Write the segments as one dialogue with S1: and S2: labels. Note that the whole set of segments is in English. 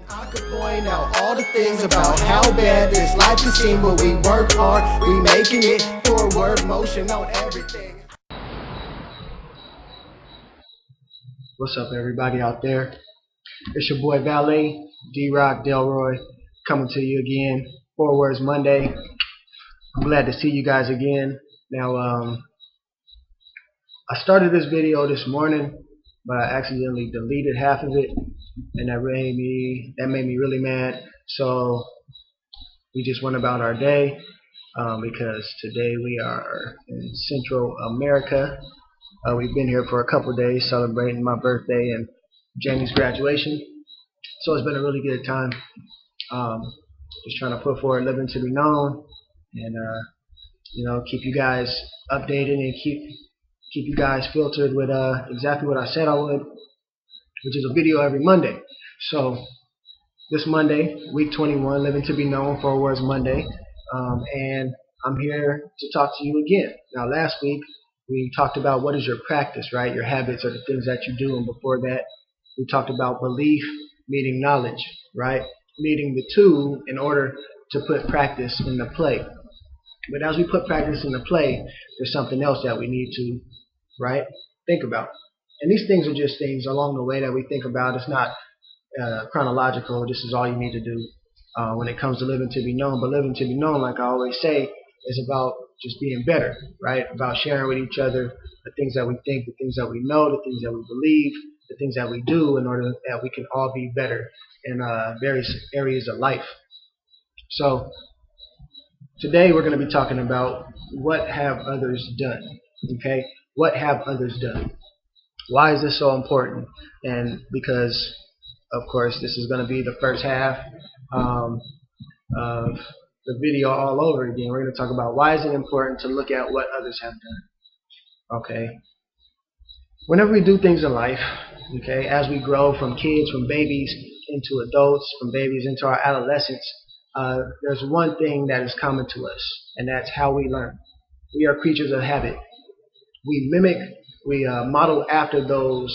S1: I could point out all the things about how bad this life can seem, but we work hard, we making it forward motion on everything.
S2: What's up, everybody out there? It's your boy Valet, D-Rock Delroy, coming to you again. 4WORDS Monday. I'm glad to see you guys again. Now, I started this video this morning, but I accidentally deleted half of it, and that made me really mad. So we just went about our day because today we are in Central America. We've been here for a couple of days celebrating my birthday and Jamie's graduation. So it's been a really good time. Just trying to put forward living to be known, and keep you guys updated and keep you guys filtered with exactly what I said I would, which is a video every Monday. So this Monday, week 21, living to be known, 4WORDS Monday, and I'm here to talk to you again. Now, last week we talked about what is your practice, right? Your habits are the things that you do, and before that we talked about belief meeting knowledge, right? Meeting the two in order to put practice into play. But as we put practice into play, there's something else that we need to, right, think about. And these things are just things along the way that we think about. It's not chronological. This is all you need to do when it comes to living to be known. But living to be known, like I always say, is about just being better, right? About sharing with each other the things that we think, the things that we know, the things that we believe, the things that we do in order that we can all be better in various areas of life. So today we're going to be talking about what have others done, okay? What have others done? Why is this so important? And because, of course, this is going to be the first half of the video all over again. We're going to talk about why is it important to look at what others have done, okay? Whenever we do things in life, okay, as we grow from kids, from babies into adults, from babies into our adolescence, there's one thing that is common to us, and that's how we learn. We are creatures of habit. We mimic, we model after those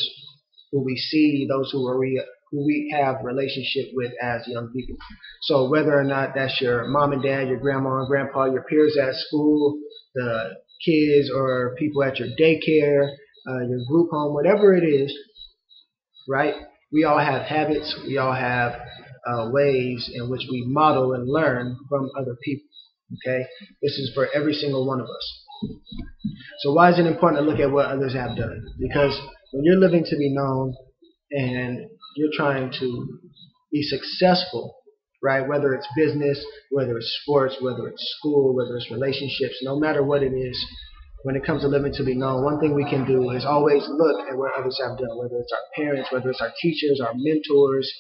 S2: who we see, those who we have relationship with as young people. So whether or not that's your mom and dad, your grandma and grandpa, your peers at school, the kids or people at your daycare, your group home, whatever it is, right? We all have habits. We all have ways in which we model and learn from other people. Okay, this is for every single one of us. So why is it important to look at what others have done? Because when you're living to be known and you're trying to be successful, right? Whether it's business, whether it's sports, whether it's school, whether it's relationships, no matter what it is, when it comes to living to be known, one thing we can do is always look at what others have done, whether it's our parents, whether it's our teachers, our mentors,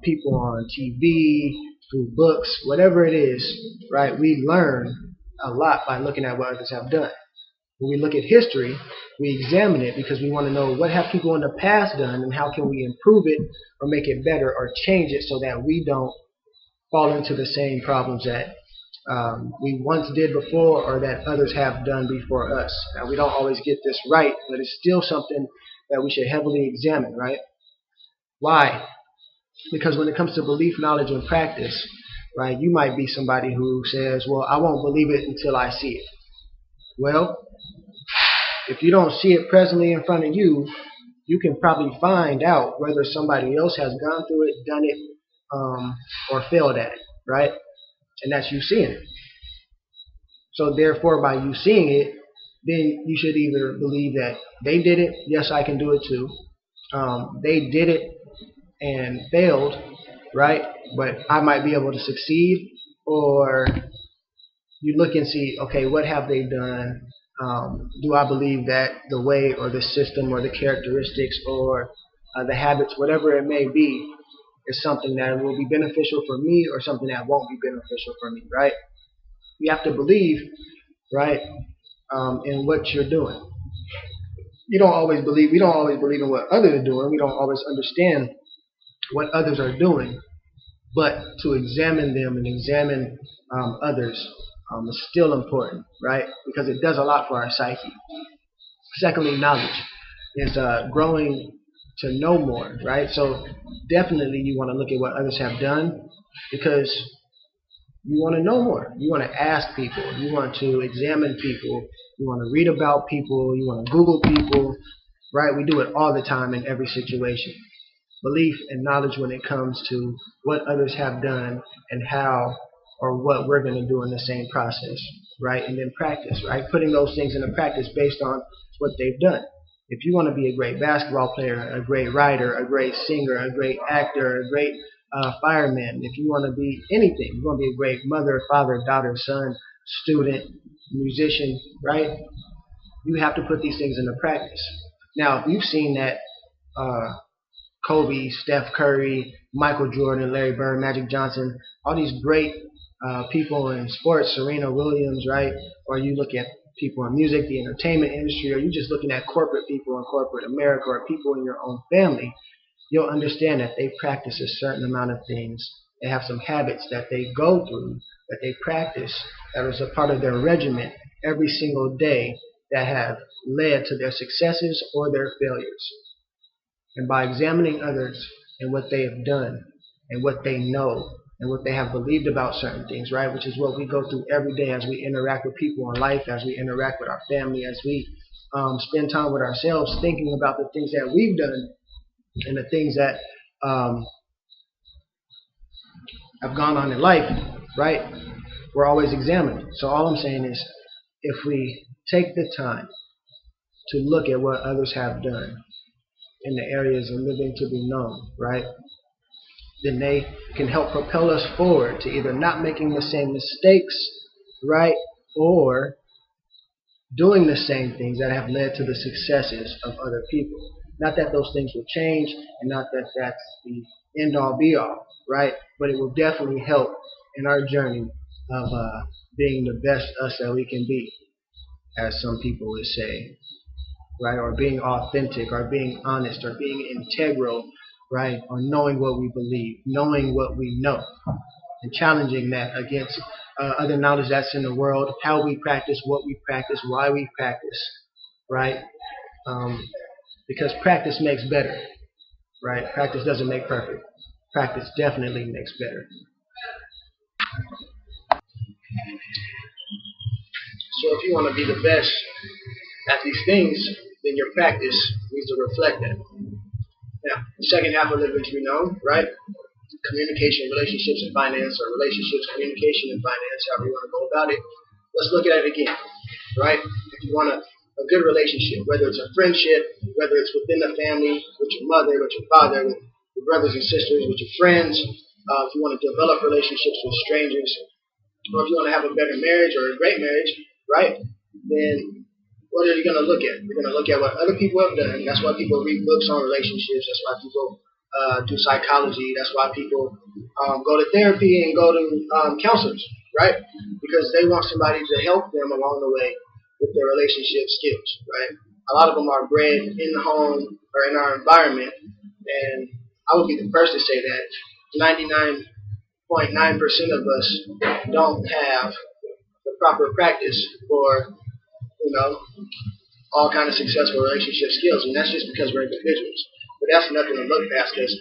S2: people on TV, through books, whatever it is, right? We learn a lot by looking at what others have done. When we look at history, we examine it because we want to know what have people in the past done and how can we improve it or make it better or change it so that we don't fall into the same problems that we once did before or that others have done before us. Now, we don't always get this right, but it's still something that we should heavily examine, right? Why? Because when it comes to belief, knowledge, and practice, right, you might be somebody who says, well, I won't believe it until I see it. Well, if you don't see it presently in front of you, you can probably find out whether somebody else has gone through it, done it, or failed at it, right? And that's you seeing it. So therefore, by you seeing it, then you should either believe that they did it, yes, I can do it too. They did it and failed, right? But I might be able to succeed. Or you look and see, okay, what have they done? Do I believe that the way or the system or the characteristics or the habits, whatever it may be, is something that will be beneficial for me or something that won't be beneficial for me, right? You have to believe, right, in what you're doing. We don't always believe in what others are doing. We don't always understand what others are doing. But to examine them and examine others is still important, right? Because it does a lot for our psyche. Secondly, knowledge is growing to know more, right? So definitely you want to look at what others have done, because you want to know more. You want to ask people. You want to examine people. You want to read about people. You want to Google people, right? We do it all the time in every situation. Belief and knowledge when it comes to what others have done and how or what we're going to do in the same process, right? And then practice, right? Putting those things into practice based on what they've done. If you want to be a great basketball player, a great writer, a great singer, a great actor, a great fireman, if you want to be anything, you want to be a great mother, father, daughter, son, student, musician, right? You have to put these things into practice. Now, if you've seen that Kobe, Steph Curry, Michael Jordan, Larry Bird, Magic Johnson, all these great people in sports, Serena Williams, right? Or you look at people in music, the entertainment industry, or you just looking at corporate people in corporate America, or people in your own family, you'll understand that they practice a certain amount of things. They have some habits that they go through, that they practice, that is a part of their regimen every single day, that have led to their successes or their failures. And by examining others and what they have done and what they know and what they have believed about certain things, right, which is what we go through every day as we interact with people in life, as we interact with our family, as we spend time with ourselves thinking about the things that we've done and the things that have gone on in life, right? We're always examining. So all I'm saying is, if we take the time to look at what others have done in the areas of living to be known, right, then they can help propel us forward to either not making the same mistakes, right, or doing the same things that have led to the successes of other people. Not that those things will change, and not that that's the end all be all, right? But it will definitely help in our journey of being the best us that we can be, as some people would say, right? Or being authentic, or being honest, or being integral, right? Or knowing what we believe, knowing what we know, and challenging that against other knowledge that's in the world, how we practice, what we practice, why we practice, right? Because practice makes better, right? Practice doesn't make perfect. Practice definitely makes better. So if you want to be the best at these things, then your practice needs to reflect that. Now, the second half of living to be known, right? Communication, relationships, and finance, or relationships, communication, and finance, however you want to go about it. Let's look at it again, right? If you want a good relationship, whether it's a friendship, whether it's within the family, with your mother, with your father, with your brothers and sisters, with your friends, if you want to develop relationships with strangers, or if you want to have a better marriage or a great marriage, right, then what are you going to look at? You're going to look at what other people have done. That's why people read books on relationships. That's why people do psychology. That's why people go to therapy and go to counselors, right? Because they want somebody to help them along the way with their relationship skills, right? A lot of them are bred in the home or in our environment, and I would be the first to say that 99.9% of us don't have the proper practice for, all kind of successful relationship skills, and that's just because we're individuals. But that's nothing to look past, because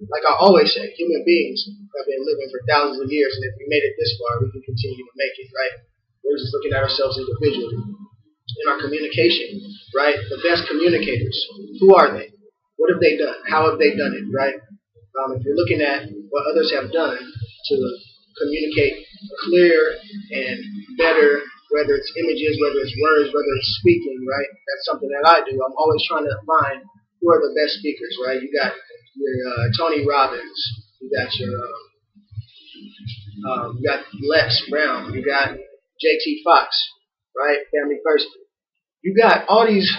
S2: like I always say, human beings have been living for thousands of years, and if we made it this far, we can continue to make it, right? We're just looking at ourselves individually. In our communication, right? The best communicators, who are they? What have they done? How have they done it, right? If you're looking at what others have done to communicate clear and better, whether it's images, whether it's words, whether it's speaking, right? That's something that I do. I'm always trying to find who are the best speakers, right? You got your Tony Robbins, you got your you got Lex Brown, you got JT Fox, right? Family First. You got all these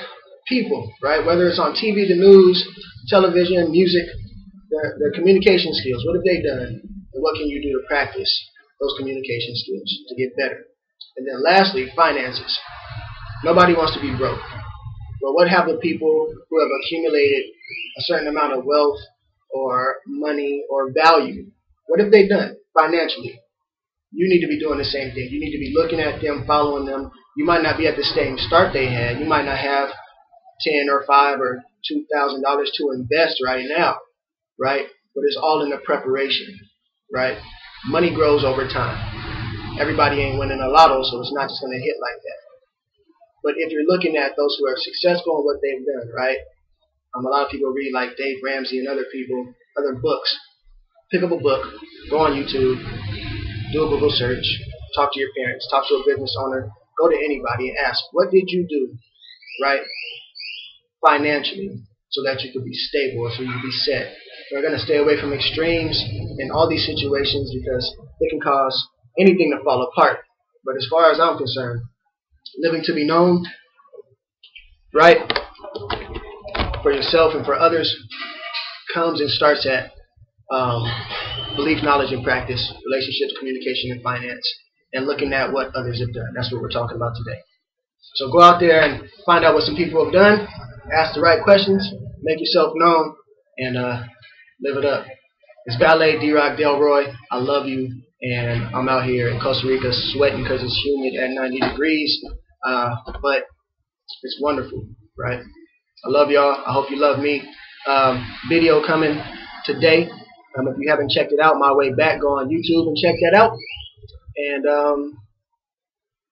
S2: people, right? Whether it's on TV, the news, television, music, their communication skills. What have they done, and what can you do to practice those communication skills to get better? And then lastly, finances. Nobody wants to be broke. But what have the people who have accumulated a certain amount of wealth or money or value, what have they done financially? You need to be doing the same thing. You need to be looking at them, following them. You might not be at the same start they had. You might not have $10 or $5 or $2,000 to invest right now, right? But it's all in the preparation, right? Money grows over time. Everybody ain't winning a lotto, so it's not just going to hit like that. But if you're looking at those who are successful in what they've done, right? A lot of people read like Dave Ramsey and other people, other books. Pick up a book, go on YouTube, do a Google search, talk to your parents, talk to a business owner, go to anybody and ask, what did you do, right, financially, so that you could be stable, so you could be set. We're going to stay away from extremes in all these situations because it can cause anything to fall apart. But as far as I'm concerned, living to be known, right, for yourself and for others, comes and starts at belief, knowledge, and practice, relationships, communication, and finance, and looking at what others have done. That's what we're talking about today. So go out there and find out what some people have done, ask the right questions, make yourself known, and live it up. It's Ballet D-Rock Delroy. I love you, and I'm out here in Costa Rica sweating because it's humid at 90 degrees, but it's wonderful, right? I love y'all. I hope you love me. Video coming today. If you haven't checked it out, My Way Back, go on YouTube and check that out. And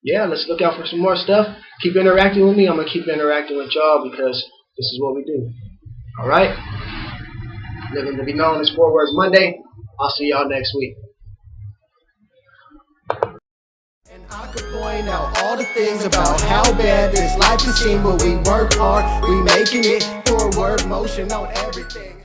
S2: yeah, let's look out for some more stuff. Keep interacting with me. I'm going to keep interacting with y'all because this is what we do. Alright? Living to be known as 4 Words Monday. I'll see y'all next week.
S1: And I could point out all the things about how bad this life can seem, but we work hard, we making it. Forward motion on everything.